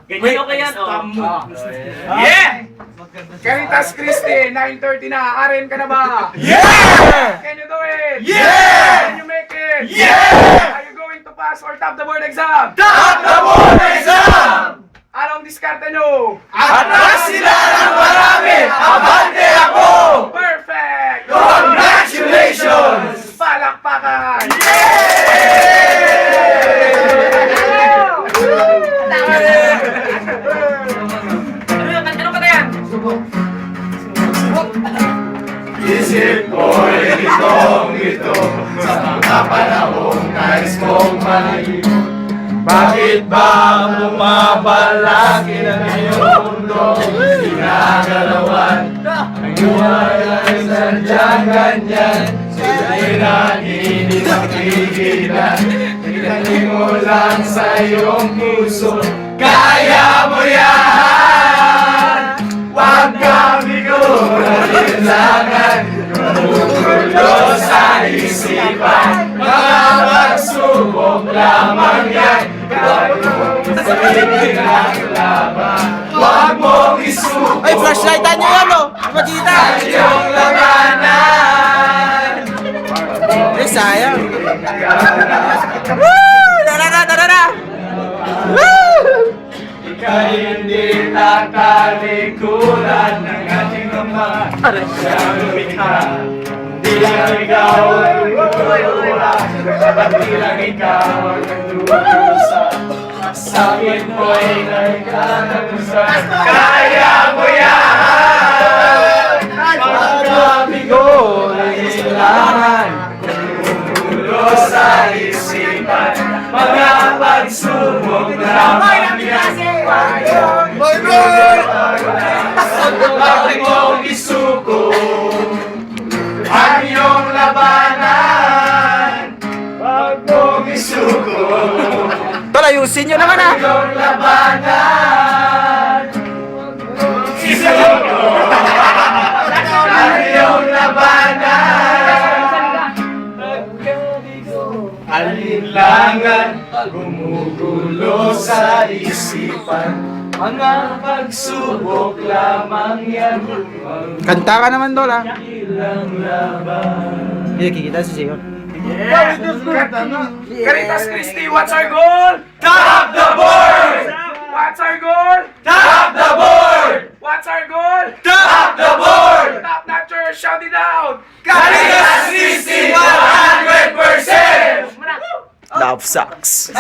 Ganyan okay yan. Yeah! Caritas Christi, 9:30 na. Aren ka na ba? Yeah! Can you do it? Yeah! Can you make it? Yeah! Are you going to pass or top the board exam? Top the board exam! Anong diskarte nyo? Atras sila ng marami! Abante ako! Perfect! Congratulations! Palakpakan! Ano ka na yan? Isip ko'y ito sa mga panahong nais kong malimot. Bakit ba bumabalaki ng iyong mundo? Ginagalawan ang buhay ay sadyang ganyan. Sila'y naninip ang pigilan. Itanim mo lang sa iyong puso. Kaya mo yan! Huwag kang bigo na linlangan. Gumugulo sa isipan. Mga pagsubok lamang yan. Gawin mong sarili ng laban. Huwag mong isuko. Ay, flashlightan nyo yan, oh! Magkita! Sa iyong labanan. Ay, sayang! Woo! Tara! Woo! Ika'y hindi tatalikuran ng ating mga siyang lumikha. Di lang ikaw ang lumura, di lang ikaw ang nagdurusa. Sakit mo'y nagkatapusan. Kaya mo yan! Pagkabigo ng ilangan, gumugulo sa isipan. Mga pagsubok lamang yan. Bakit mong isuko ang iyong labanan? Huwag mong isuko Tol, ayusin nyo naman, ah! ang iyong labanan. Isuko ang iyong labanan. Alinlangan, gumugulo sa isipan. Mga pagsubok lamang yan. Kanta ka naman, Tol, ah! Ilang laban. Hindi, kikita si Sion. Caritas Christi, what's our goal? Top the board! What's our goal? Top the board! What's our goal? Top the board! Top notchers, shout it out! Caritas Christi 100%! Love sucks.